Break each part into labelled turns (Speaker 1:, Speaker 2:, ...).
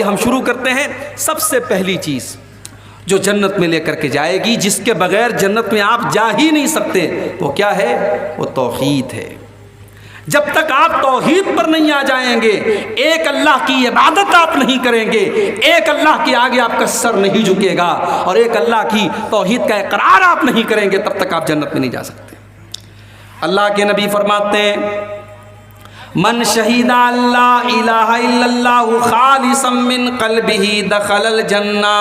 Speaker 1: آئیے ہم شروع کرتے ہیں۔ سب سے پہلی چیز جو جنت میں لے کر کے جائے گی، جس کے بغیر جنت میں آپ جا ہی نہیں سکتے، وہ کیا ہے؟ وہ توحید ہے۔ جب تک آپ توحید پر نہیں آ جائیں گے، ایک اللہ کی عبادت آپ نہیں کریں گے، ایک اللہ کے آگے آپ کا سر نہیں جھکے گا، اور ایک اللہ کی توحید کا اقرار آپ نہیں کریں گے، تب تک آپ جنت میں نہیں جا سکتے۔ اللہ کے نبی فرماتے ہیں من شہید اللہ الہ الا اللہ خالصا من قلبہ دخل الجنہ،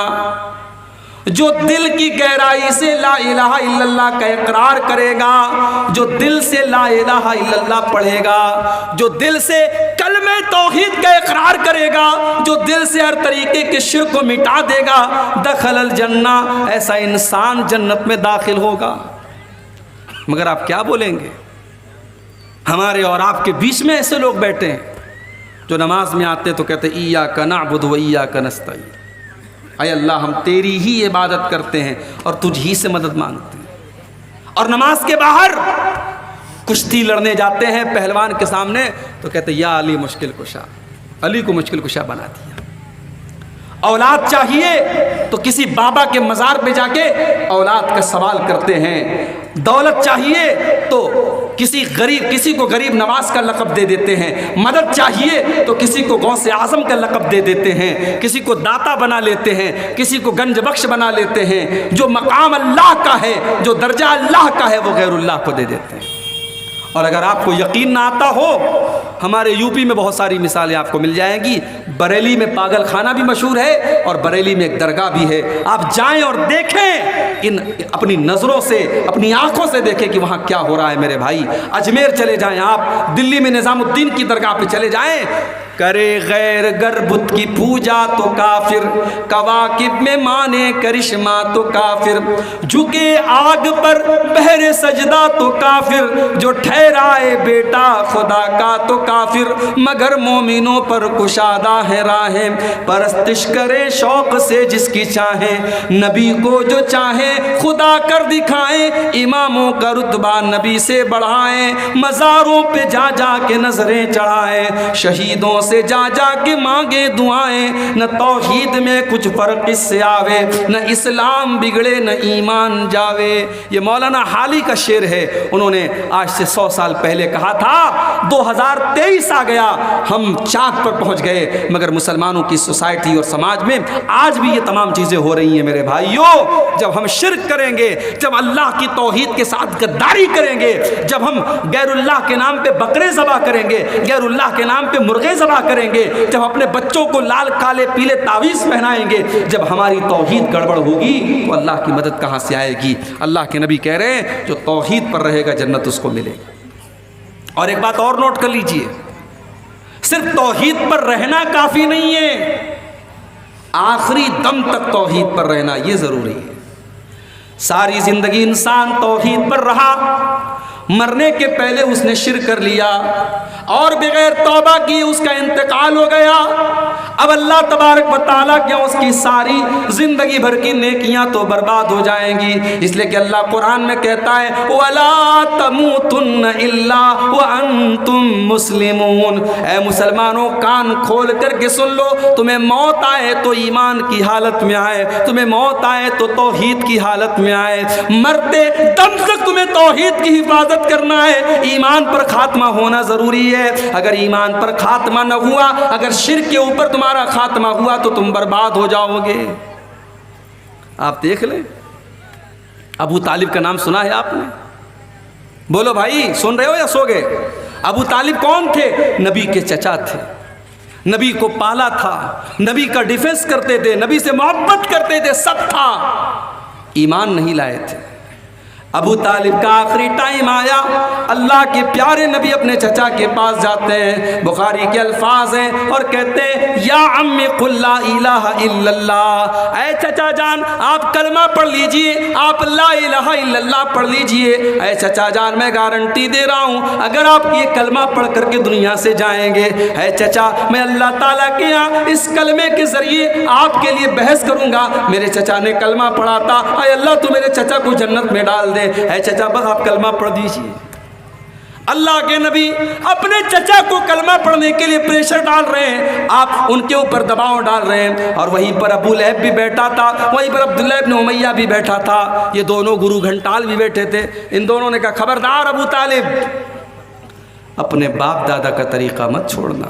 Speaker 1: جو دل کی گہرائی سے لا الہ الا اللہ کا اقرار کرے گا، جو دل سے لا الہ الا اللہ پڑھے گا، جو دل سے کلمہ توحید کا اقرار کرے گا، جو دل سے ہر طریقے کے شرک کو مٹا دے گا، دخل الجنہ، ایسا انسان جنت میں داخل ہوگا۔ مگر آپ کیا بولیں گے؟ ہمارے اور آپ کے بیچ میں ایسے لوگ بیٹھے ہیں جو نماز میں آتے تو کہتے ایاک نعبد و ایاک نستعین، اے اللہ ہم تیری ہی عبادت کرتے ہیں اور تجھ ہی سے مدد مانگتے ہیں، اور نماز کے باہر کشتی لڑنے جاتے ہیں پہلوان کے سامنے تو کہتے یا علی مشکل کشا، علی کو مشکل کشا بنا دیا۔ اولاد چاہیے تو کسی بابا کے مزار پہ جا کے اولاد کا سوال کرتے ہیں، دولت چاہیے تو کسی کو غریب نواز کا لقب دے دیتے ہیں، مدد چاہیے تو کسی کو غوث اعظم کا لقب دے دیتے ہیں، کسی کو داتا بنا لیتے ہیں، کسی کو گنج بخش بنا لیتے ہیں۔ جو مقام اللہ کا ہے، جو درجہ اللہ کا ہے، وہ غیر اللہ کو دے دیتے ہیں۔ اور اگر آپ کو یقین نہ آتا ہو، ہمارے یو پی میں بہت ساری مثالیں آپ کو مل جائیں گی۔ بریلی میں پاگل خانہ بھی مشہور ہے، اور بریلی میں ایک درگاہ بھی ہے۔ آپ جائیں اور دیکھیں، اپنی نظروں سے، اپنی آنکھوں سے دیکھیں کہ وہاں کیا ہو رہا ہے میرے بھائی۔ اجمیر چلے جائیں، آپ دلی میں نظام الدین کی درگاہ پہ چلے جائیں، کرے غیر گر بت کی پوجا تو کافر، کواکب میں مانے کرشمہ تو کافر، جھکے آگ پر بہر سجدہ تو کافر، جو ٹھہرائے بیٹا خدا کا تو کافر، مگر مومنوں پر کشادہ ہے راہیں، پرستش کرے شوق سے جس کی چاہیں، نبی کو جو چاہیں خدا کر دکھائیں، اماموں کا رتبہ نبی سے بڑھائیں، مزاروں پہ جا جا کے نظریں چڑھائیں، شہیدوں سے جا جا کے مانگے دعائیں، نہ توحید میں کچھ فرق اس سے آوے، نہ اسلام بگڑے نہ ایمان جاوے۔ یہ مولانا حالی کا شعر ہے، انہوں نے آج سے 100 سال پہلے کہا تھا۔ 2023 آ گیا، ہم چاند پر پہنچ گئے، مگر مسلمانوں کی سوسائٹی اور سماج میں آج بھی یہ تمام چیزیں ہو رہی ہیں میرے بھائیوں۔ جب ہم شرک کریں گے، جب اللہ کی توحید کے ساتھ غداری کریں گے، جب ہم غیر اللہ کے نام پہ بکرے ذبح کریں گے، غیر اللہ کے نام پہ مرغے ذبح کریں گے، جب اپنے بچوں کو لال کالے پیلے تعویذ پہنائیں گے، جب ہماری توحید گڑبڑ ہوگی تو اللہ کی مدد کہاں سے آئے گی؟ اللہ کے نبی کہہ رہے ہیں جو توحید پر رہے گا جنت اس کو ملے گی۔ اور ایک بات اور نوٹ کر لیجئے، صرف توحید پر رہنا کافی نہیں ہے، آخری دم تک توحید پر رہنا یہ ضروری ہے۔ ساری زندگی انسان توحید پر رہا، مرنے کے پہلے اس نے شرک کر لیا اور بغیر توبہ کی اس کا انتقال ہو گیا، اب اللہ تبارک و تعالیٰ کیا اس کی ساری زندگی بھر کی نیکیاں تو برباد ہو جائیں گی۔ اس لیے کہ اللہ قرآن میں کہتا ہے وَلَا تَمُوتُنَّ إِلَّا وَأَنْتُمْ مُسْلِمُونَ، اے مسلمانوں کان کھول کر کے سن لو، تمہیں موت آئے تو ایمان کی حالت میں آئے، تمہیں موت آئے تو توحید کی حالت میں آئے، مرتے دم تک تمہیں توحید کی حفاظت کرنا ہے، ایمان پر خاتمہ ہونا ضروری ہے۔ اگر ایمان پر خاتمہ نہ ہوا، اگر شرک کے اوپر تمہارا خاتمہ ہوا تو تم برباد ہو جاؤ گے۔ آپ دیکھ لیں، ابو طالب کا نام سنا ہے آپ نے؟ بولو بھائی، سن رہے ہو یا سو گئے؟ ابو طالب کون تھے؟ نبی کے چچا تھے، نبی کو پالا تھا، نبی کا ڈیفنس کرتے تھے، نبی سے محبت کرتے تھے، سب تھا، ایمان نہیں لائے تھے۔ ابو طالب کا آخری ٹائم آیا، اللہ کے پیارے نبی اپنے چچا کے پاس جاتے ہیں، بخاری کے الفاظ ہیں اور کہتے ہیں یا عمی قل لا الہ الا اللہ، اے چچا جان آپ کلمہ پڑھ لیجئے، آپ لا الہ الا اللہ پڑھ لیجئے، اے چچا جان میں گارنٹی دے رہا ہوں اگر آپ یہ کلمہ پڑھ کر کے دنیا سے جائیں گے، اے چچا میں اللہ تعالیٰ کے یہاں اس کلمے کے ذریعے آپ کے لیے بحث کروں گا۔ میرے چچا نے کلمہ پڑھا تھا، اے اللہ تو میرے چچا کو جنت میں ڈال دے، اے چچا بس آپ کلمہ پڑھ دیجئے۔ اللہ کے نبی اپنے چچا کو کلمہ پڑھنے کے لیے پریشر ڈال رہے ہیں، آپ ان کے اوپر دباؤ ڈال رہے ہیں، اور وہیں پر ابو لہب بھی بیٹھا تھا، وہیں پر عبداللہ ابن امیہ بھی بیٹھا تھا، یہ دونوں گرو گھنٹال بھی بیٹھے تھے۔ ان دونوں نے کہا خبردار ابو طالب، اپنے باپ دادا کا طریقہ مت چھوڑنا،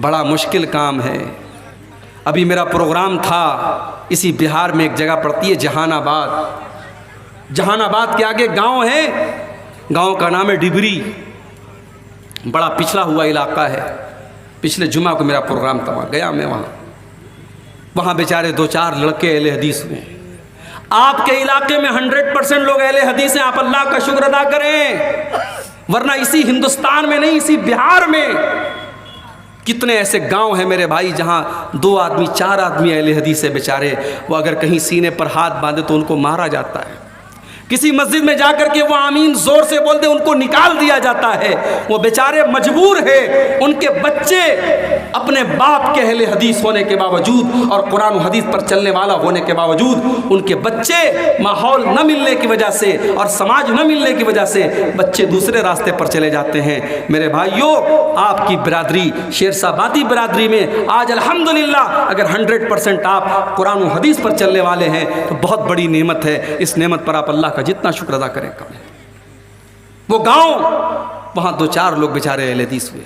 Speaker 1: بڑا مشکل کام ہے۔ ابھی میرا پروگرام تھا، اسی بہار میں ایک جگہ پڑتی ہے جہان آباد، جہان آباد کے آگے گاؤں ہے، گاؤں کا نام ہے ڈبری، بڑا پچھڑا ہوا علاقہ ہے۔ پچھلے جمعہ کو میرا پروگرام تھا، وہاں گیا میں، وہاں بیچارے 2-4 لڑکے اہل حدیث ہوئے۔ آپ کے علاقے میں 100% لوگ اہل حدیث ہیں، آپ اللہ کا شکر ادا کریں، ورنہ اسی ہندوستان میں نہیں، اسی بہار میں کتنے ایسے گاؤں ہیں میرے بھائی جہاں 2 آدمی 4 آدمی اہل حدیث ہے بیچارے، وہ اگر کہیں سینے پر ہاتھ باندھے تو ان کو مارا جاتا ہے، کسی مسجد میں جا کر کے وہ آمین زور سے بولتے ان کو نکال دیا جاتا ہے، وہ بیچارے مجبور ہیں، ان کے بچے اپنے باپ کے اہل حدیث ہونے کے باوجود اور قرآن و حدیث پر چلنے والا ہونے کے باوجود ان کے بچے ماحول نہ ملنے کی وجہ سے اور سماج نہ ملنے کی وجہ سے بچے دوسرے راستے پر چلے جاتے ہیں۔ میرے بھائیوں، آپ کی برادری شیرسا آبادی برادری میں آج الحمدللہ اگر 100% آپ قرآن و حدیث پر چلنے والے ہیں تو بہت بڑی نعمت ہے، اس نعمت پر آپ اللہ کا جتنا شکر ادا کریں کم ہے۔ وہ گاؤں، وہاں 2-4 لوگ بیچارے اہل حدیث ہوئے،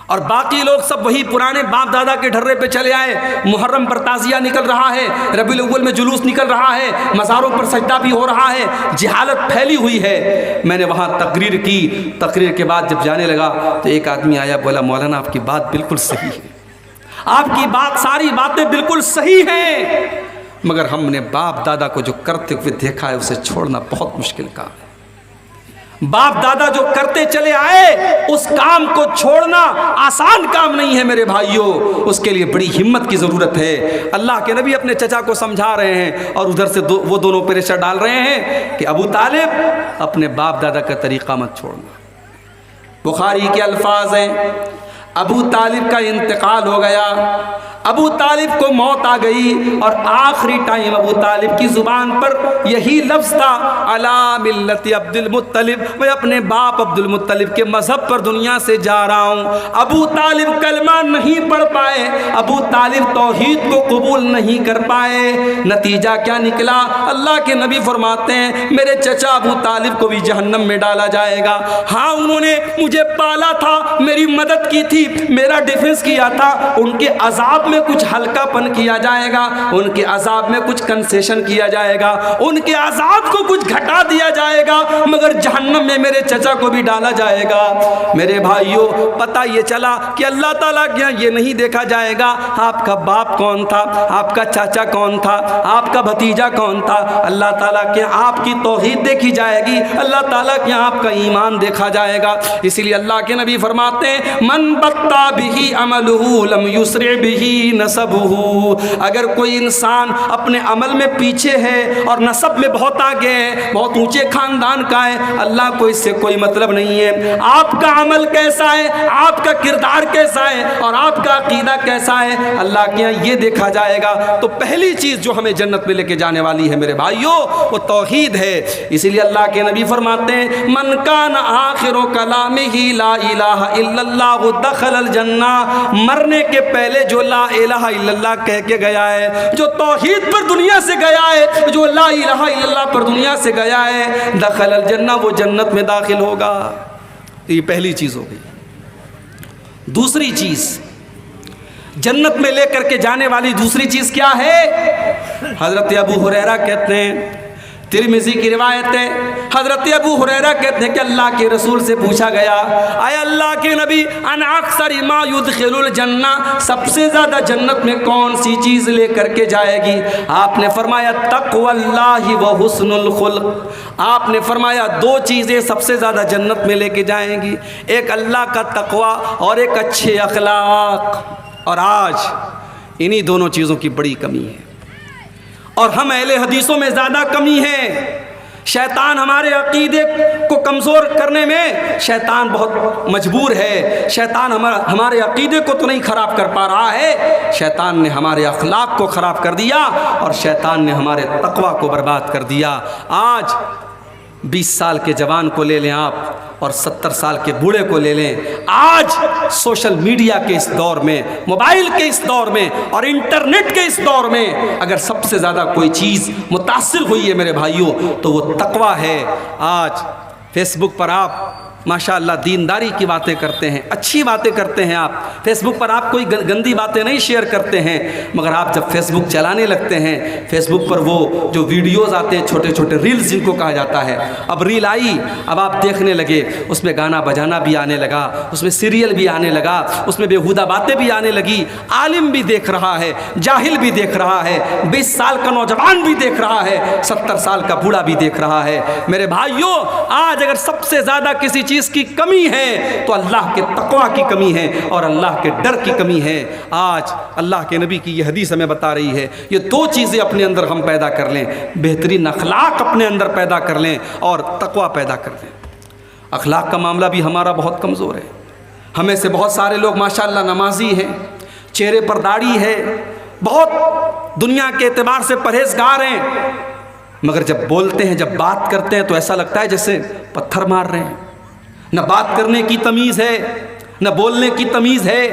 Speaker 1: اور باقی لوگ سب وہی پرانے باپ دادا کے ڈھرے پہ چلے آئے۔ محرم پر تعزیہ نکل رہا ہے، ربیع الاول میں جلوس نکل رہا ہے، مزاروں پر سجدہ بھی ہو رہا ہے، جہالت پھیلی ہوئی ہے۔ میں نے وہاں تقریر کی، تقریر کے بعد جب جانے لگا تو ایک آدمی آیا، بولا مولانا آپ کی بات بالکل صحیح ہے، آپ کی بات ساری باتیں بالکل صحیح ہیں، مگر ہم نے باپ دادا کو جو کرتے ہوئے دیکھا ہے اسے چھوڑنا بہت مشکل کام ہے۔ باپ دادا جو کرتے چلے آئے اس کام کو چھوڑنا آسان کام نہیں ہے میرے بھائیوں، اس کے لیے بڑی ہمت کی ضرورت ہے۔ اللہ کے نبی اپنے چچا کو سمجھا رہے ہیں اور ادھر سے وہ دونوں پریشر ڈال رہے ہیں کہ ابو طالب اپنے باپ دادا کا طریقہ مت چھوڑنا۔ بخاری کے الفاظ ہیں، ابو طالب کا انتقال ہو گیا، ابو طالب کو موت آ گئی، اور آخری ٹائم ابو طالب کی زبان پر یہی لفظ تھا، علی ملت عبد المطلب، میں اپنے باپ عبد المطلب کے مذہب پر دنیا سے جا رہا ہوں۔ ابو طالب کلمہ نہیں پڑھ پائے، ابو طالب توحید کو قبول نہیں کر پائے، نتیجہ کیا نکلا؟ اللہ کے نبی فرماتے ہیں میرے چچا ابو طالب کو بھی جہنم میں ڈالا جائے گا۔ ہاں انہوں نے مجھے پالا تھا، میری مدد کی تھی، میرا ڈیفنس کیا تھا، ان کے عذاب میں کچھ ہلکا پن کیا جائے گا، ان کے عذاب میں کچھ کنسیشن کیا جائے گا، ان کے عذاب کو کچھ گھٹا دیا جائے گا، مگر جہنم میں میرے چچا کو بھی ڈالا جائے گا۔ میرے بھائیوں، پتہ یہ چلا کہ اللہ تعالیٰ کے یہاں یہ نہیں دیکھا جائے گا آپ کا باپ کون تھا، آپ کا چاچا کون تھا، آپ کا بھتیجا کون تھا، اللہ تعالیٰ کے آپ کی توحید دیکھی جائے گی، اللہ تعالیٰ کے آپ کا ایمان دیکھا جائے گا۔ اسی لیے اللہ کے نبی فرماتے ہیں من بطا بہی عملہ لم یسرع بہی نسبہ، اگر کوئی انسان اپنے عمل میں پیچھے ہے اور نسب میں بہت آگے ہے، بہت اونچے خاندان کا ہے، اللہ کو اس سے کوئی مطلب نہیں ہے۔ آپ کا عمل کیسا ہے، آپ کا کردار کیسا ہے اور آپ کا عقیدہ کیسا ہے، اللہ کے یہاں یہ دیکھا جائے گا۔ تو پہلی چیز جو ہمیں جنت میں لے کے جانے والی ہے میرے بھائیوں، وہ توحید ہے۔ اسی لیے اللہ کے نبی فرماتے ہیں من کان آخر کلامہ لا الہ الا اللہ دخل الجنہ، مرنے کے پہلے جو لا الہ الا اللہ کہہ کے گیا ہے، جو توحید پر دنیا سے گیا ہے، جو لا الہ الا اللہ پر دنیا سے گیا ہے، دخل الجنہ، وہ جنت میں داخل ہوگا۔ یہ پہلی چیز ہو گئی۔ دوسری چیز جنت میں لے کر کے جانے والی دوسری چیز کیا ہے؟ حضرت ابو ہریرہ کہتے ہیں، ترمذی کی روایت ہے، حضرت ابو ہریرہ کہتے ہیں کہ اللہ کے رسول سے پوچھا گیا اے اللہ کے نبی ان اکثر ما يدخل الجنہ، سب سے زیادہ جنت میں کون سی چیز لے کر کے جائے گی؟ آپ نے فرمایا تقوی اللہ و حسن الخلق۔ آپ نے فرمایا 2 چیزیں سب سے زیادہ جنت میں لے کے جائیں گی، ایک اللہ کا تقوی اور ایک اچھے اخلاق۔ اور آج انہی دونوں چیزوں کی بڑی کمی ہے، اور ہم اہل حدیثوں میں زیادہ کمی ہے۔ شیطان ہمارے عقیدے کو کمزور کرنے میں شیطان بہت مجبور ہے۔ شیطان ہمارے عقیدے کو تو نہیں خراب کر پا رہا ہے، شیطان نے ہمارے اخلاق کو خراب کر دیا، اور شیطان نے ہمارے تقوی کو برباد کر دیا۔ آج 20 سال کے جوان کو لے لیں آپ اور 70 سال کے بوڑھے کو لے لیں، آج سوشل میڈیا کے اس دور میں، موبائل کے اس دور میں اور انٹرنیٹ کے اس دور میں اگر سب سے زیادہ کوئی چیز متاثر ہوئی ہے میرے بھائیوں تو وہ تقویٰ ہے۔ آج فیس بک پر آپ ماشاءاللہ دینداری کی باتیں کرتے ہیں، اچھی باتیں کرتے ہیں، آپ فیس بک پر آپ کوئی گندی باتیں نہیں شیئر کرتے ہیں، مگر آپ جب فیس بک چلانے لگتے ہیں، فیس بک پر وہ جو ویڈیوز آتے ہیں چھوٹے چھوٹے ریلز جن کو کہا جاتا ہے، اب ریل آئی، اب آپ دیکھنے لگے، اس میں گانا بجانا بھی آنے لگا، اس میں سیریل بھی آنے لگا، اس میں بےہودہ باتیں بھی آنے لگی، عالم بھی دیکھ رہا ہے، جاہل بھی دیکھ رہا ہے، 20 سال کا نوجوان بھی دیکھ رہا ہے، 70 سال کا بوڑھا بھی دیکھ رہا ہے۔ میرے بھائیوں، آج اگر سب سے زیادہ کسی چیز کی کمی ہے تو اللہ کے تقویٰ کی کمی ہے اور اللہ کے ڈر کی کمی ہے۔ آج اللہ کے نبی کی یہ حدیث ہمیں بتا رہی ہے، یہ 2 چیزیں اپنے اندر ہم پیدا کر لیں، بہترین اخلاق اپنے اندر پیدا کر لیں اور تقویٰ پیدا کر لیں۔ اخلاق کا معاملہ بھی ہمارا بہت کمزور ہے، ہمیں سے بہت سارے لوگ ماشاءاللہ نمازی ہیں، چہرے پر داڑھی ہے، بہت دنیا کے اعتبار سے پرہیزگار ہیں، مگر جب بولتے ہیں، جب بات کرتے ہیں تو ایسا لگتا ہے جیسے پتھر مار رہے ہیں۔ نہ بات کرنے کی تمیز ہے، نہ بولنے کی تمیز ہے،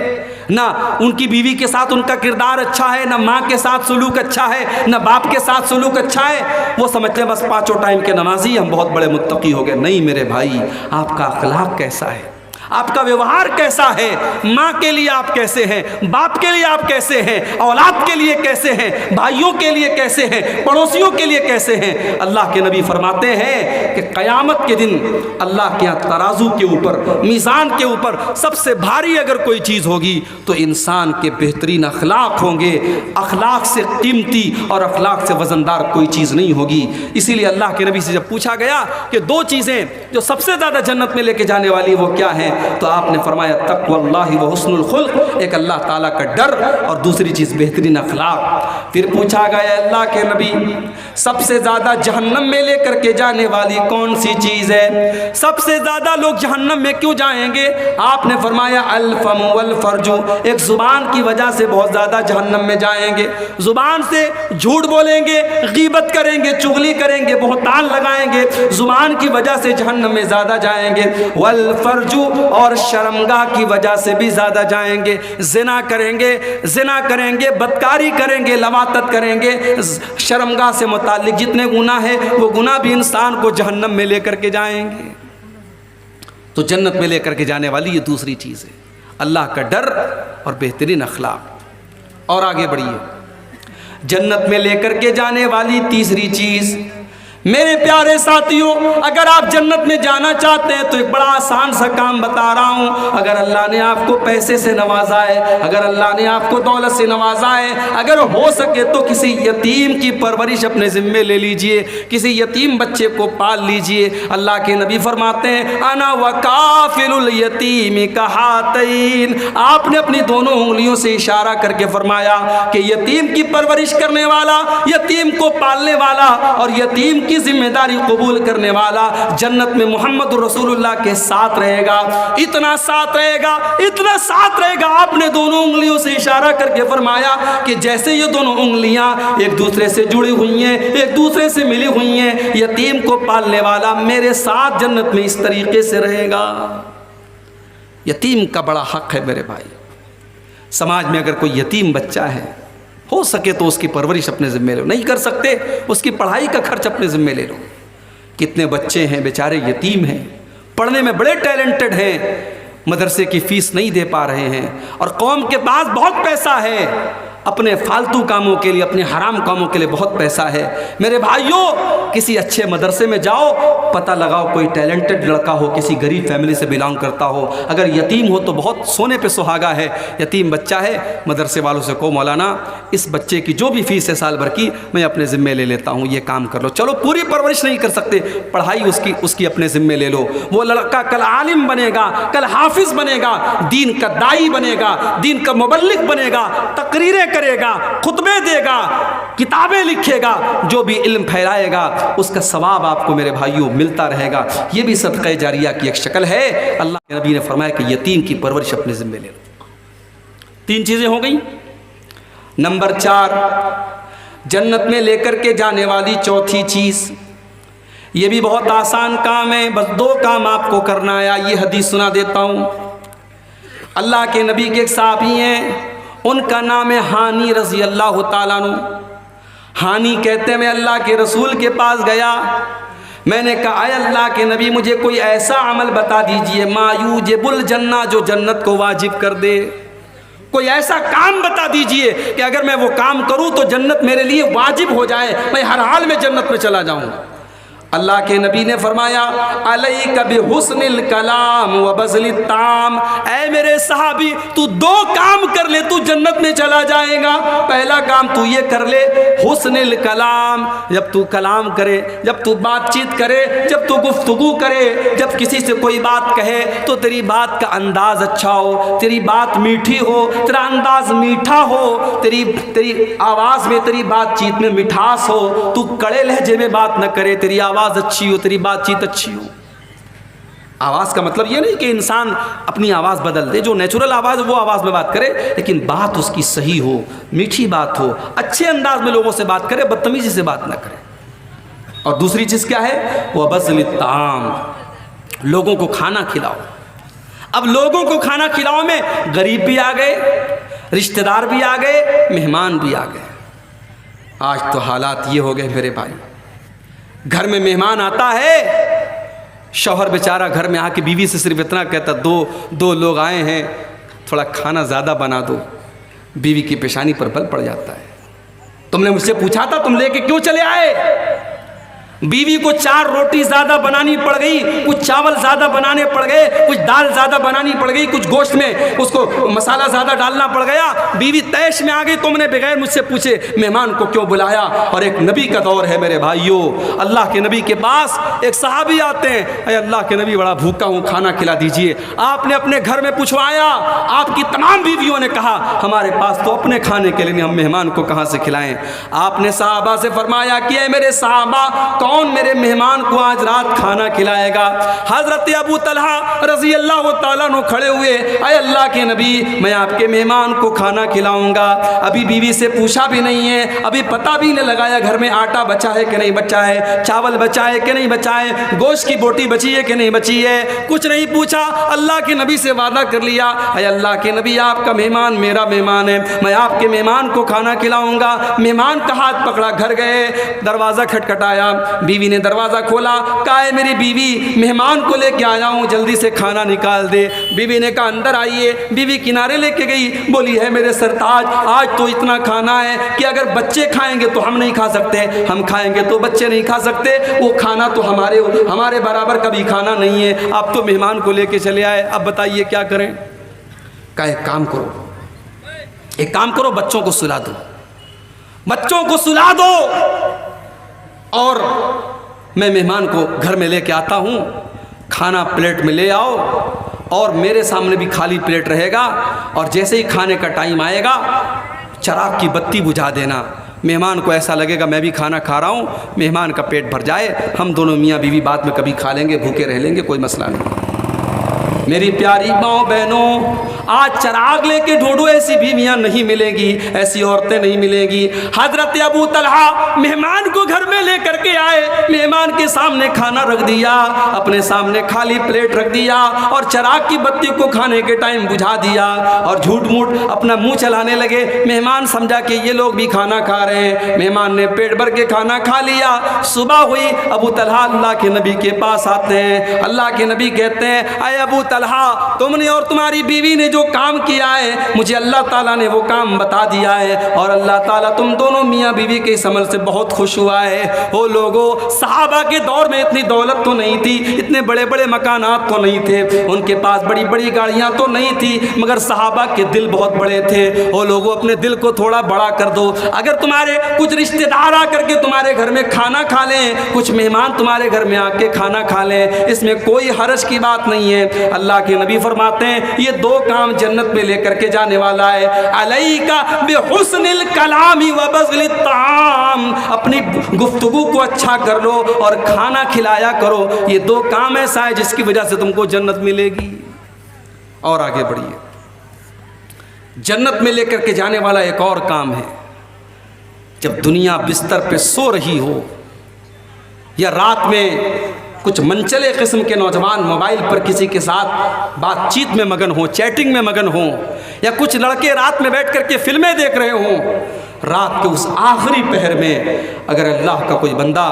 Speaker 1: نہ ان کی بیوی کے ساتھ ان کا کردار اچھا ہے، نہ ماں کے ساتھ سلوک اچھا ہے، نہ باپ کے ساتھ سلوک اچھا ہے۔ وہ سمجھتے ہیں بس 5 ٹائم کے نمازی ہم بہت بڑے متقی ہو گئے۔ نہیں میرے بھائی، آپ کا اخلاق کیسا ہے، آپ کا ویوہار کیسا ہے، ماں کے لیے آپ کیسے ہیں، باپ کے لیے آپ کیسے ہیں، اولاد کے لیے کیسے ہیں، بھائیوں کے لیے کیسے ہیں، پڑوسیوں کے لیے کیسے ہیں۔ اللہ کے نبی فرماتے ہیں کہ قیامت کے دن اللہ کے ترازو کے اوپر، میزان کے اوپر سب سے بھاری اگر کوئی چیز ہوگی تو انسان کے بہترین اخلاق ہوں گے۔ اخلاق سے قیمتی اور اخلاق سے وزندار کوئی چیز نہیں ہوگی۔ اسی لیے اللہ کے نبی سے جب پوچھا گیا کہ 2 چیزیں جو سب سے زیادہ جنت میں لے کے جانے والی وہ کیا ہیں، تو آپ نے فرمایا تقوی اللہ و حسن الخلق، ایک اللہ تعالیٰ کا ڈر اور دوسری چیز بہترین اخلاق۔ پھر پوچھا گیا اللہ کے نبی سب سے زیادہ جہنم میں لے کر کے جانے والی کون سی چیز ہے، سب سے زیادہ لوگ جہنم میں کیوں جائیں گے؟ آپ نے فرمایا الفم والفرج، ایک زبان کی وجہ سے بہت زیادہ جہنم میں جائیں گے، زبان سے جھوٹ بولیں گے، غیبت کریں گے، چغلی کریں گے، بہتان لگائیں گے، زبان کی وجہ سے جہنم میں زیادہ جائیں گے۔ والفرج، اور شرمگاہ کی وجہ سے بھی زیادہ جائیں گے، زنا کریں گے، بدکاری کریں گے، لواطت کریں گے، شرمگاہ سے متعلق جتنے گناہ ہیں وہ گناہ بھی انسان کو جہنم میں لے کر کے جائیں گے۔ تو جنت میں لے کر کے جانے والی یہ دوسری چیز ہے، اللہ کا ڈر اور بہترین اخلاق۔ اور آگے بڑھیے، جنت میں لے کر کے جانے والی تیسری چیز، میرے پیارے ساتھیوں، اگر آپ جنت میں جانا چاہتے ہیں تو ایک بڑا آسان سا کام بتا رہا ہوں۔ اگر اللہ نے آپ کو پیسے سے نوازا ہے، اگر اللہ نے آپ کو دولت سے نوازا ہے، اگر ہو سکے تو کسی یتیم کی پرورش اپنے ذمے لے لیجئے، کسی یتیم بچے کو پال لیجئے۔ اللہ کے نبی فرماتے ہیں انا وکافل الیتیم کہاتین، آپ نے اپنی دونوں انگلیوں سے اشارہ کر کے فرمایا کہ یتیم کی پرورش کرنے والا، یتیم کو پالنے والا اور یتیم کی ذمہ داری قبول کرنے والا جنت میں محمد رسول اللہ کے ساتھ رہے گا۔ اتنا ساتھ رہے گا، اتنا ساتھ رہے گا، آپ نے دونوں انگلیوں سے اشارہ کر کے فرمایا کہ جیسے یہ دونوں انگلیاں ایک دوسرے سے جڑی ہوئی ہیں، ایک دوسرے سے ملی ہوئی ہیں، یتیم کو پالنے والا میرے ساتھ جنت میں اس طریقے سے رہے گا۔ یتیم کا بڑا حق ہے میرے بھائی۔ سماج میں اگر کوئی یتیم بچہ ہے، ہو سکے تو اس کی پرورش اپنے ذمہ لو، نہیں کر سکتے اس کی پڑھائی کا خرچ اپنے ذمہ لے لو۔ کتنے بچے ہیں بیچارے یتیم ہیں، پڑھنے میں بڑے ٹیلنٹڈ ہیں، مدرسے کی فیس نہیں دے پا رہے ہیں، اور قوم کے پاس بہت پیسہ ہے، اپنے فالتو کاموں کے لیے، اپنے حرام کاموں کے لیے بہت پیسہ ہے۔ میرے بھائیوں، کسی اچھے مدرسے میں جاؤ، پتہ لگاؤ کوئی ٹیلنٹڈ لڑکا ہو، کسی غریب فیملی سے بلانگ کرتا ہو، اگر یتیم ہو تو بہت سونے پہ سہاگا ہے، یتیم بچہ ہے، مدرسے والوں سے کہو مولانا اس بچے کی جو بھی فیس ہے سال بھر کی میں اپنے ذمے لے لیتا ہوں، یہ کام کر لو۔ چلو پوری پرورش نہیں کر سکتے، پڑھائی اس کی اپنے ذمے لے لو۔ وہ لڑکا کل عالم بنے گا، کل حافظ بنے گا، دین کا داعی بنے گا، دین کا مبلغ بنے گا، تقریریں کرے گا، خطبے دے گا، کتابیں لکھے گا، جو بھی علم پھیلائے گا اس کا ثواب آپ کو میرے بھائیوں ملتا رہے گا۔ یہ بھی صدقہ جاریہ کی ایک شکل ہے۔ اللہ کے نبی نے فرمایا کہ یتیم کی پرورش اپنے ذمہ لے لو۔ 3 چیزیں ہو گئیں۔ نمبر 4، جنت میں لے کر کے جانے والی چوتھی چیز، یہ بھی بہت آسان کام ہے، بس 2 کام آپ کو کرنا ہے۔ یہ حدیث سنا دیتا ہوں۔ اللہ کے نبی کے ایک صحابی ہیں، ان کا نام ہے ہانی رضی اللہ تعالیٰ عنہ۔ ہانی کہتے ہیں میں اللہ کے رسول کے پاس گیا، میں نے کہا اے اللہ کے نبی مجھے کوئی ایسا عمل بتا دیجئے ما یوجب الجنہ، جو جنت کو واجب کر دے۔ کوئی ایسا کام بتا دیجئے کہ اگر میں وہ کام کروں تو جنت میرے لیے واجب ہو جائے، میں ہر حال میں جنت میں چلا جاؤں۔ اللہ کے نبی نے فرمایا علیک بحسن الکلام وبذل الطعام، اے میرے صحابی تو 2 کام کر لے تو جنت میں چلا جائے گا۔ پہلا کام تو یہ کر لے حسن الکلام، جب تو کلام کرے، جب تو بات چیت کرے، جب تو گفتگو کرے، جب کسی سے کوئی بات کہے تو تیری بات کا انداز اچھا ہو، تیری بات میٹھی ہو، تیرا انداز میٹھا ہو، تیری آواز میں، تیری بات چیت میں مٹھاس ہو، تو کڑے لہجے میں بات نہ کرے، تیری آواز اچھی ہو، تیری بات چیت اچھی ہو۔ آواز کا مطلب یہ نہیں کہ انسان اپنی آواز بدل دے، جو نیچرل آواز ہے وہ آواز میں بات کرے، لیکن بات اس کی صحیح ہو، میٹھی بات ہو، اچھے انداز میں لوگوں سے بات کرے، بدتمیزی سے بات نہ کرے۔ اور دوسری چیز کیا ہے؟ وبذل الطعام، لوگوں کو کھانا کھلاؤ۔ اب لوگوں کو کھانا کھلاؤ میں غریب بھی آ گئے، رشتہ دار بھی آ گئے، مہمان بھی آ گئے۔ آج تو حالات یہ ہو گئے میرے بھائی، گھر میں مہمان آتا ہے، شوہر بیچارہ گھر میں آ کے بیوی سے صرف اتنا کہتا دو لوگ آئے ہیں، تھوڑا کھانا زیادہ بنا دو، بیوی کی پیشانی پر بل پڑ جاتا ہے۔ تم نے مجھ سے پوچھا تھا تم لے کے کیوں چلے آئے؟ بیوی کو 4 روٹی زیادہ بنانی پڑ گئی، کچھ چاول زیادہ بنانے پڑ گئے، کچھ دال زیادہ بنانی پڑ گئی، کچھ گوشت میں اس کو مسالہ زیادہ ڈالنا پڑ گیا، بیوی تیش میں آ گئی، تم نے بغیر مجھ سے پوچھے مہمان کو کیوں بلایا؟ اور ایک نبی کا دور ہے میرے بھائیوں، اللہ کے نبی کے پاس ایک صحابی آتے ہیں، اے اللہ کے نبی بڑا بھوکا ہوں، کھانا کھلا دیجئے۔ آپ نے اپنے گھر میں پوچھوایا، آپ کی تمام بیویوں نے کہا ہمارے پاس تو اپنے کھانے کے لیے ہم مہمان کو کہاں سے کھلائیں؟ آپ نے صحابہ سے فرمایا کہ اے میرے صحابہ، کون میرے مہمان کو آج رات کھانا کھلائے گا؟ حضرت ابو طلحہ رضی اللہ تعالیٰ عنہ کھڑے ہوئے، اے اللہ کے نبی میں آپ کے مہمان کو کھانا کھلاؤں گا۔ ابھی بیوی سے پوچھا بھی نہیں ہے، ابھی پتہ بھی نہیں لگایا گھر میں آٹا بچا ہے کہ نہیں بچا ہے، چاول بچا ہے کہ نہیں بچا ہے، گوشت کی بوٹی بچی ہے کہ نہیں بچی ہے، کچھ نہیں پوچھا، اللہ کے نبی سے وعدہ کر لیا اے اللہ کے نبی آپ کا مہمان میرا مہمان ہے، میں آپ کے مہمان کو کھانا کھلاؤں گا۔ مہمان کا ہاتھ پکڑا، گھر گئے، دروازہ کھٹکھٹایا، بیوی نے دروازہ کھولا، کہا ہے میری بیوی مہمان کو لے کے آیا ہوں، جلدی سے کھانا نکال دے۔ بیوی نے کہا اندر آئیے، بیوی کنارے لے کے گئی، بولی ہے میرے سرتاج آج تو اتنا کھانا ہے کہ اگر بچے کھائیں گے تو ہم نہیں کھا سکتے، ہم کھائیں گے تو بچے نہیں کھا سکتے، وہ کھانا تو ہمارے برابر کبھی کھانا نہیں ہے، آپ تو مہمان کو لے کے چلے آئے، اب بتائیے کیا کریں؟ کہا ایک کام کرو بچوں کو سلا دو، بچوں کو سلا دو، اور میں مہمان کو گھر میں لے کے آتا ہوں، کھانا پلیٹ میں لے آؤ، اور میرے سامنے بھی خالی پلیٹ رہے گا، اور جیسے ہی کھانے کا ٹائم آئے گا چراغ کی بتی بجھا دینا، مہمان کو ایسا لگے گا میں بھی کھانا کھا رہا ہوں، مہمان کا پیٹ بھر جائے، ہم دونوں میاں بیوی بعد میں کبھی کھا لیں گے، بھوکے رہ لیں گے، کوئی مسئلہ نہیں۔ میری پیاری ماؤں بہنوں، آج چراغ لے کے ڈھونڈو، ایسی بیویاں نہیں ملیں گی، ایسی عورتیں نہیں ملیں گی۔ حضرت ابو طلحہ مہمان کو گھر میں لے کر کے آئے، مہمان کے سامنے کھانا رکھ دیا، اپنے سامنے خالی پلیٹ رکھ دیا، اور چراغ کی بتی کو کھانے کے ٹائم بجھا دیا، اور جھوٹ موٹ اپنا منہ چلانے لگے۔ مہمان سمجھا کہ یہ لوگ بھی کھانا کھا رہے ہیں، مہمان نے پیٹ بھر کے کھانا کھا لیا۔ صبح ہوئی، ابو طلحہ اللہ کے نبی کے پاس آتے ہیں، اللہ کے نبی کہتے ہیں اے ابو طلحہ تم نے اور تمہاری بیوی نے جو کام کیا ہے مجھے اللہ تعالیٰ نے وہ کام بتا دیا ہے، اور اللہ تعالیٰ تم دونوں میاں بیوی کے اس عمل سے بہت خوش ہوا ہے۔ وہ لوگوں، صحابہ کے دور میں اتنی دولت تو نہیں تھی، اتنے بڑے بڑے مکانات تو نہیں تھے، ان کے پاس بڑی بڑی گاڑیاں تو نہیں تھی، مگر صحابہ کے دل بہت بڑے تھے۔ وہ لوگوں اپنے دل کو تھوڑا بڑا کر دو، اگر تمہارے کچھ رشتہ دار آ کر کے تمہارے گھر میں کھانا کھا لیں، کچھ مہمان تمہارے گھر میں آ کے کھانا کھا لیں، اس میں کوئی حرج کی بات نہیں ہے۔ اللہ کے نبی فرماتے ہیں یہ 2 کام جنت میں لے کر کے جانے والا ہے، علیکا بحسن الکلام وبذل الطعام، اپنی گفتگو کو اچھا کر لو اور کھانا کھلایا کرو، یہ 2 کام ایسا ہے جس کی وجہ سے تم کو جنت ملے گی۔ اور آگے بڑھیے، جنت میں لے کر کے جانے والا ایک اور کام ہے، جب دنیا بستر پہ سو رہی ہو یا رات میں کچھ منچلے قسم کے نوجوان موبائل پر کسی کے ساتھ بات چیت میں مگن ہوں، چیٹنگ میں مگن ہوں، یا کچھ لڑکے رات میں بیٹھ کر کے فلمیں دیکھ رہے ہوں، رات کے اس آخری پہر میں اگر اللہ کا کوئی بندہ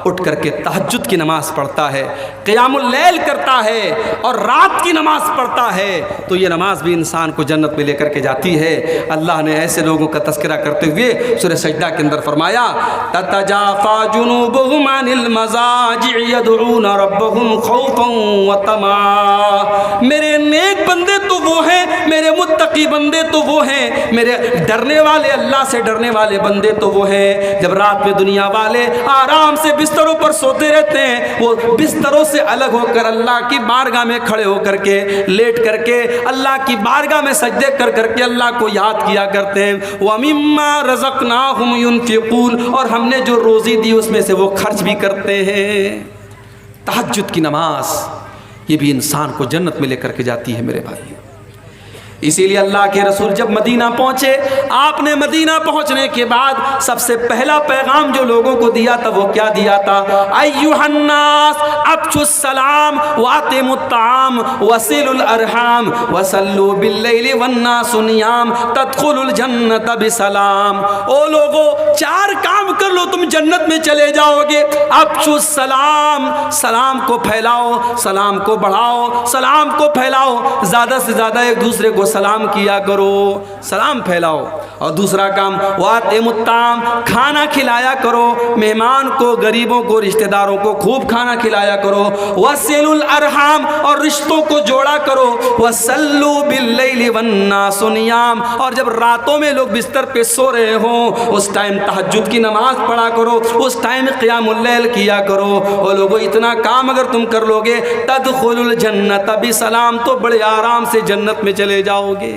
Speaker 1: اٹھ کر کے تہجد کی نماز پڑھتا ہے، قیام اللیل کرتا ہے اور رات کی نماز پڑھتا ہے، تو یہ نماز بھی انسان کو جنت میں لے کر کے جاتی ہے۔ اللہ نے ایسے لوگوں کا تذکرہ کرتے ہوئے سورہ سجدہ کے اندر فرمایا تتجافا جنوبهم عن المضاجع يدعون ربهم خوفا وطمعا، میرے نیک بندے تو وہ ہیں، میرے متقی بندے تو وہ ہیں، میرے ڈرنے والے اللہ سے ڈرنے والے بندے تو وہ ہیں جب رات میں دنیا والے آرام سے بستروں پر سوتے رہتے ہیں، وہ بستروں سے الگ ہو کر اللہ کی بارگاہ میں کھڑے ہو کر کے لیٹ کر کے اللہ کی بارگاہ میں سجدے کر کر کے اللہ کو یاد کیا کرتے ہیں۔ وَمِمَّا رَزَقْنَاهُمْ يُنْفِقُونَ، اور ہم نے جو روزی دی اس میں سے وہ خرچ بھی کرتے ہیں۔ تہجد کی نماز یہ بھی انسان کو جنت میں لے کر کے جاتی ہے میرے بھائی۔ اسی لیے اللہ کے رسول جب مدینہ پہنچے، آپ نے مدینہ پہنچنے کے بعد سب سے پہلا پیغام جو لوگوں کو دیا تھا وہ کیا دیا تھا؟ ایھا الناس افشوا السلام واطعموا الطعام وصلوا الارحام وصلوا باللیل والناس نیام تدخلوا الجنت بسلام۔ او لوگو، چار کام کر لو تم جنت میں چلے جاؤ گے۔ افشوا السلام، سلام کو پھیلاؤ، سلام کو بڑھاؤ، سلام کو پھیلاؤ، زیادہ سے زیادہ ایک دوسرے کو سلام کیا کرو، سلام پھیلاؤ۔ اور دوسرا کام واطعموا الطعام، کھانا کھلایا کرو، مہمان کو، غریبوں کو، رشتہ داروں کو خوب کھانا کھلایا کرو۔ وصلوا الارحام، اور رشتوں کو جوڑا کرو۔ وصلوا باللیل والناس نیام، اور جب راتوں میں لوگ بستر پہ سو رہے ہوں اس ٹائم تہجد کی نماز پڑھا کرو، اس ٹائم قیام اللیل کیا کرو۔ اور لوگوں اتنا کام اگر تم کر لو گے تدخلوا الجنت بسلام، تو بڑے آرام سے جنت میں چلے جاؤ گے۔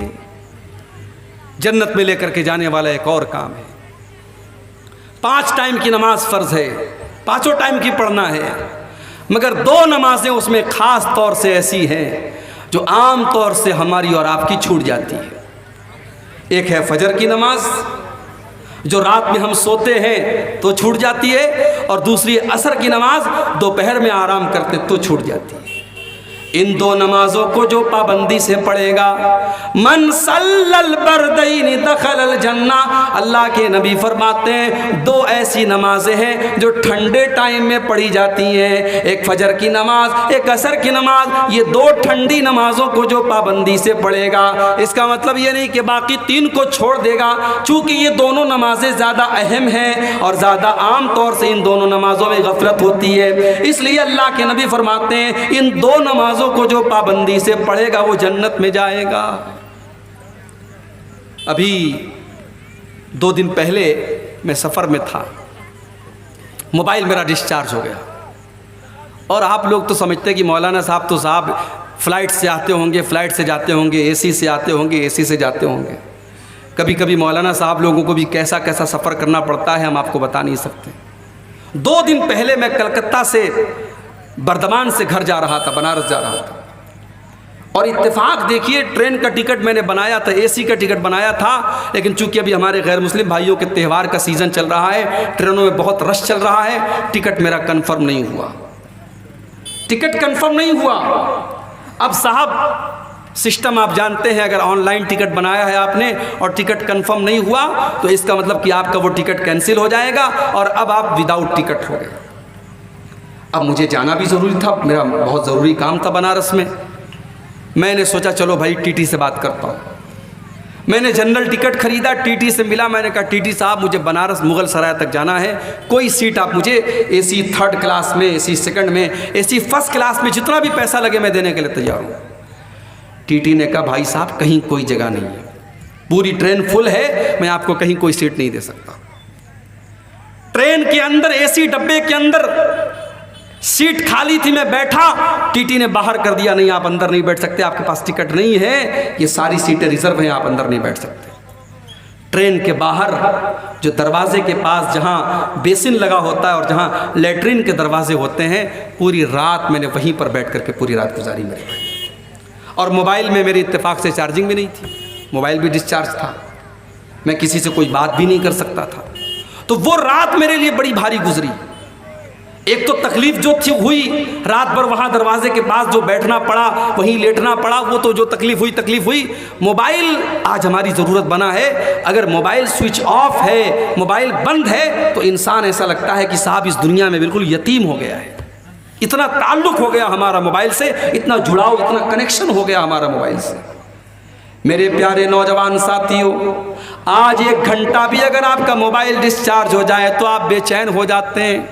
Speaker 1: جنت میں لے کر کے جانے والا ایک اور کام ہے۔ 5 ٹائم کی نماز فرض ہے، 5 ٹائم کی پڑھنا ہے، مگر 2 نمازیں اس میں خاص طور سے ایسی ہیں جو عام طور سے ہماری اور آپ کی چھوٹ جاتی ہے۔ ایک ہے فجر کی نماز جو رات میں ہم سوتے ہیں تو چھوٹ جاتی ہے، اور دوسری عصر کی نماز دوپہر میں آرام کرتے تو چھوٹ جاتی ہے۔ ان 2 نمازوں کو جو پابندی سے پڑھے گا، من صلی البردین دخل الجنہ، اللہ کے نبی فرماتے ہیں 2 ایسی نمازیں ہیں جو ٹھنڈے ٹائم میں پڑھی جاتی ہیں، ایک فجر کی نماز، ایک عصر کی نماز۔ یہ 2 ٹھنڈی نمازوں کو جو پابندی سے پڑھے گا، اس کا مطلب یہ نہیں کہ باقی 3 کو چھوڑ دے گا، چونکہ یہ دونوں نمازیں زیادہ اہم ہیں اور زیادہ عام طور سے ان دونوں نمازوں میں غفلت ہوتی ہے، اس لیے اللہ کے نبی فرماتے ہیں ان 2 نمازوں کو جو پابندی سے پڑھے گا وہ جنت میں جائے گا۔ ابھی 2 دن پہلے میں سفر میں تھا، موبائل میرا ڈسچارج ہو گیا، اور آپ لوگ تو سمجھتے ہیں کہ مولانا صاحب تو صاحب فلائٹ سے آتے ہوں گے، فلائٹ سے جاتے ہوں گے، اے سی سے آتے ہوں گے، اے سی سے جاتے ہوں گے۔ کبھی کبھی مولانا صاحب لوگوں کو بھی کیسا کیسا سفر کرنا پڑتا ہے ہم آپ کو بتا نہیں سکتے۔ 2 دن پہلے میں کلکتہ سے بردمان سے گھر جا رہا تھا، بنارس جا رہا تھا، اور اتفاق دیکھیے ٹرین کا ٹکٹ میں نے بنایا تھا، اے سی کا ٹکٹ بنایا تھا، لیکن چونکہ ابھی ہمارے غیر مسلم بھائیوں کے تہوار کا سیزن چل رہا ہے، ٹرینوں میں بہت رش چل رہا ہے، ٹکٹ میرا کنفرم نہیں ہوا، ٹکٹ کنفرم نہیں ہوا۔ اب صاحب سسٹم آپ جانتے ہیں، اگر آن لائن ٹکٹ بنایا ہے آپ نے اور ٹکٹ کنفرم نہیں ہوا تو اس کا مطلب کہ آپ کا وہ ٹکٹ کینسل ہو جائے گا اور اب آپ وداؤٹ ٹکٹ ہو گئے۔ اب مجھے جانا بھی ضروری تھا، میرا بہت ضروری کام تھا بنارس میں۔ میں نے سوچا چلو بھائی ٹی ٹی سے بات کرتا ہوں۔ میں نے جنرل ٹکٹ خریدا، ٹی ٹی سے ملا، میں نے کہا ٹی ٹی صاحب مجھے بنارس مغل سرائے تک جانا ہے، کوئی سیٹ آپ مجھے اے سی 3rd کلاس میں، اے سی 2nd میں، اے سی 1st کلاس میں، جتنا بھی پیسہ لگے میں دینے کے لیے تیار ہوں۔ ٹی ٹی نے کہا بھائی صاحب کہیں کوئی جگہ نہیں ہے، پوری ٹرین فل ہے، میں آپ کو کہیں کوئی سیٹ نہیں دے سکتا۔ ٹرین کے اندر اے سی ڈبے کے اندر سیٹ خالی تھی، میں بیٹھا، ٹی ٹی نے باہر کر دیا نہیں آپ اندر نہیں بیٹھ سکتے، آپ کے پاس ٹکٹ نہیں ہے، یہ ساری سیٹیں ریزرو ہیں، آپ اندر نہیں بیٹھ سکتے۔ ٹرین کے باہر جو دروازے کے پاس جہاں بیسن لگا ہوتا ہے اور جہاں لیٹرین کے دروازے ہوتے ہیں، پوری رات میں نے وہیں پر بیٹھ کر کے پوری رات گزاری میرے بھائی۔ اور موبائل میں میری اتفاق سے چارجنگ بھی نہیں تھی، موبائل بھی ڈسچارج تھا، میں کسی سے کوئی بات بھی نہیں کر سکتا تھا، تو وہ رات میرے لیے بڑی بھاری گزری۔ ایک تو تکلیف جو تھی ہوئی رات بھر وہاں دروازے کے پاس جو بیٹھنا پڑا وہیں لیٹنا پڑا، وہ تو جو تکلیف ہوئی۔ موبائل آج ہماری ضرورت بنا ہے، اگر موبائل سوئچ آف ہے، موبائل بند ہے تو انسان ایسا لگتا ہے کہ صاحب اس دنیا میں بالکل یتیم ہو گیا ہے، اتنا تعلق ہو گیا ہمارا موبائل سے، اتنا جڑاؤ، اتنا کنیکشن ہو گیا ہمارا موبائل سے۔ میرے پیارے نوجوان ساتھیوں، آج 1 گھنٹہ بھی اگر آپ کا موبائل ڈسچارج ہو جائے تو آپ بے چین ہو جاتے ہیں،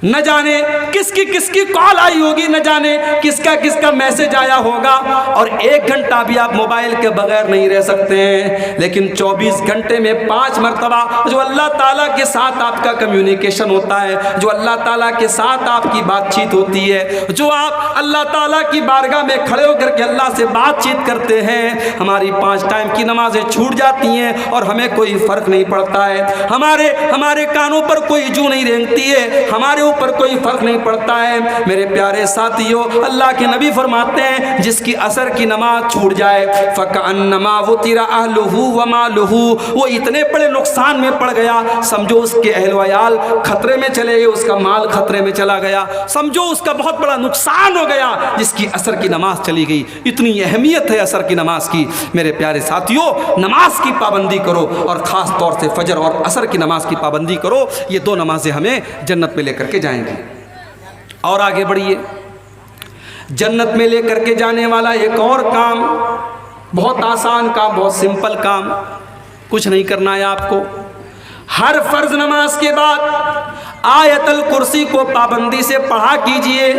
Speaker 1: نہ جانے کس کی کال آئی ہوگی، نہ جانے کس کا میسج آیا ہوگا، اور 1 گھنٹہ بھی آپ موبائل کے بغیر نہیں رہ سکتے ہیں۔ لیکن 24 گھنٹے میں 5 مرتبہ جو اللہ تعالیٰ کے ساتھ آپ کا کمیونیکیشن ہوتا ہے، جو اللہ تعالیٰ کے ساتھ آپ کی بات چیت ہوتی ہے، جو آپ اللہ تعالیٰ کی بارگاہ میں کھڑے ہو کر کے اللہ سے بات چیت کرتے ہیں، ہماری 5 ٹائم کی نمازیں چھوٹ جاتی ہیں اور ہمیں کوئی فرق نہیں پڑتا ہے، ہمارے کانوں پر کوئی جو نہیں رینگتی ہے، ہمارے اوپر کوئی فرق نہیں پڑتا ہے۔ میرے پیارے ساتھیوں، اللہ کے نبی فرماتے ہیں جس کی عصر کی نماز چھوٹ جائے فَكَأَنَّمَا وُتِرَ أَهْلُهُ وَمَالُهُ، وہ اتنے بڑے نقصان میں پڑ گیا، سمجھو اس کے اہل و عیال خطرے میں چلے گئے، اس کا مال خطرے میں چلا گیا، سمجھو اس کا بہت بڑا نقصان ہو گیا جس کی عصر کی نماز چلی گئی۔ اتنی اہمیت ہے عصر کی نماز کی۔ میرے پیارے ساتھیوں، نماز کی پابندی کرو، اور خاص طور سے فجر اور عصر کی نماز کی پابندی کرو، یہ 2 نمازیں ہمیں جنت میں لے کر کے جائیں گی۔ اور آگے بڑھیے، جنت میں لے کر کے جانے والا ایک اور کام، بہت آسان کام، بہت سمپل کام، کچھ نہیں کرنا ہے آپ کو۔ ہر فرض نماز کے بعد آیت الکرسی کو پابندی سے پڑھا کیجئے۔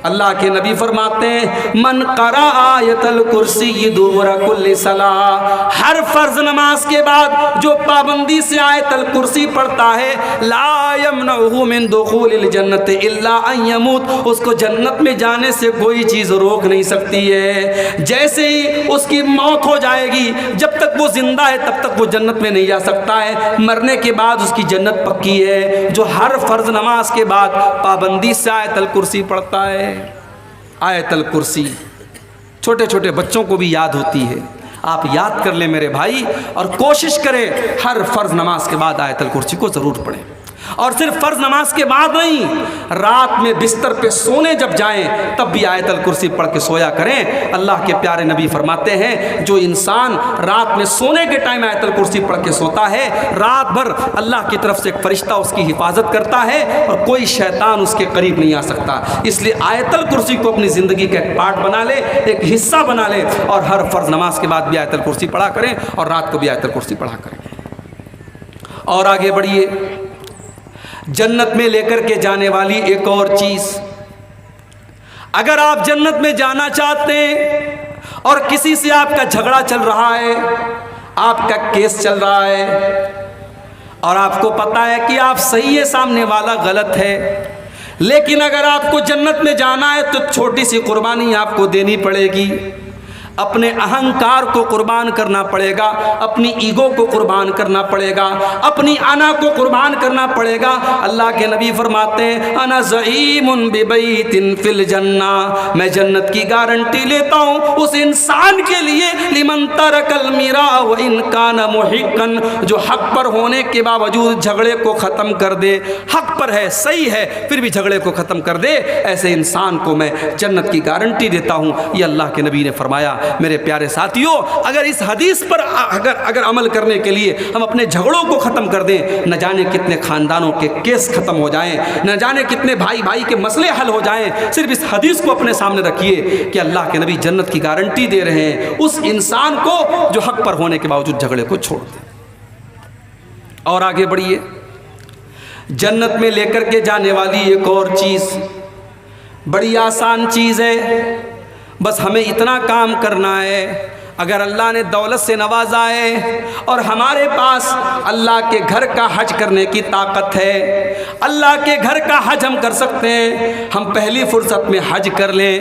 Speaker 1: اللہ کے نبی فرماتے ہیں من قرأ آیت الکرسی دبر کل صلاۃ، ہر فرض نماز کے بعد جو پابندی سے آیت الکرسی پڑھتا ہے لا یمنعہ من دخول الجنت الا ان یموت، اس کو جنت میں جانے سے کوئی چیز روک نہیں سکتی ہے۔ جیسے ہی اس کی موت ہو جائے گی، جب تک وہ زندہ ہے تب تک وہ جنت میں نہیں جا سکتا ہے، مرنے کے بعد اس کی جنت پکی ہے۔ جو ہر فرض نماز کے بعد پابندی سے آیت الکرسی پڑھتا ہے، آیت الکرسی چھوٹے چھوٹے بچوں کو بھی یاد ہوتی ہے، آپ یاد کر لیں میرے بھائی، اور کوشش کریں ہر فرض نماز کے بعد آیت الکرسی کو ضرور پڑھیں۔ اور صرف فرض نماز کے بعد نہیں، رات میں بستر پہ سونے جب جائیں تب بھی آیت الکرسی پڑھ کے سویا کریں۔ اللہ کے پیارے نبی فرماتے ہیں جو انسان رات میں سونے کے ٹائم آیت الکرسی پڑھ کے سوتا ہے، رات بھر اللہ کی طرف سے ایک فرشتہ اس کی حفاظت کرتا ہے اور کوئی شیطان اس کے قریب نہیں آ سکتا۔ اس لیے آیت الکرسی کو اپنی زندگی کا ایک پارٹ بنا لے، ایک حصہ بنا لے، اور ہر فرض نماز کے بعد بھی آیت الکرسی پڑھا کریں، اور رات کو بھی آیت الکرسی پڑھا کریں۔ اور آگے بڑھیے، جنت میں لے کر کے جانے والی ایک اور چیز، اگر آپ جنت میں جانا چاہتے ہیں اور کسی سے آپ کا جھگڑا چل رہا ہے، آپ کا کیس چل رہا ہے، اور آپ کو پتا ہے کہ آپ صحیح ہے، سامنے والا غلط ہے، لیکن اگر آپ کو جنت میں جانا ہے تو چھوٹی سی قربانی آپ کو دینی پڑے گی، اپنے اہنکار کو قربان کرنا پڑے گا، اپنی ایگو کو قربان کرنا پڑے گا، اپنی انا کو قربان کرنا پڑے گا۔ اللہ کے نبی فرماتے ہیں انا زعیم ببیت فی الجنہ، میں جنت کی گارنٹی لیتا ہوں اس انسان کے لیے لمن ترک المیراء وان کان محقا، جو حق پر ہونے کے باوجود جھگڑے کو ختم کر دے، حق پر ہے، صحیح ہے، پھر بھی جھگڑے کو ختم کر دے، ایسے انسان کو میں جنت کی گارنٹی دیتا ہوں۔ یہ اللہ کے نبی نے فرمایا۔ میرے پیارے ساتھیوں، اگر اس حدیث پر اگر عمل کرنے کے لیے ہم اپنے جھگڑوں کو ختم کر دیں، نہ جانے کتنے خاندانوں کے کیس ختم ہو جائیں، نہ جانے کتنے بھائی کے مسئلے حل ہو جائیں۔ صرف اس حدیث کو اپنے سامنے رکھیے کہ اللہ کے نبی جنت کی گارنٹی دے رہے ہیں اس انسان کو جو حق پر ہونے کے باوجود جھگڑے کو چھوڑ دے۔ اور آگے بڑھیے، جنت میں لے کر کے جانے والی ایک اور چیز، بڑی آسان چیز ہے، بس ہمیں اتنا کام کرنا ہے۔ اگر اللہ نے دولت سے نوازا ہے اور ہمارے پاس اللہ کے گھر کا حج کرنے کی طاقت ہے، اللہ کے گھر کا حج ہم کر سکتے ہیں، ہم پہلی فرصت میں حج کر لیں۔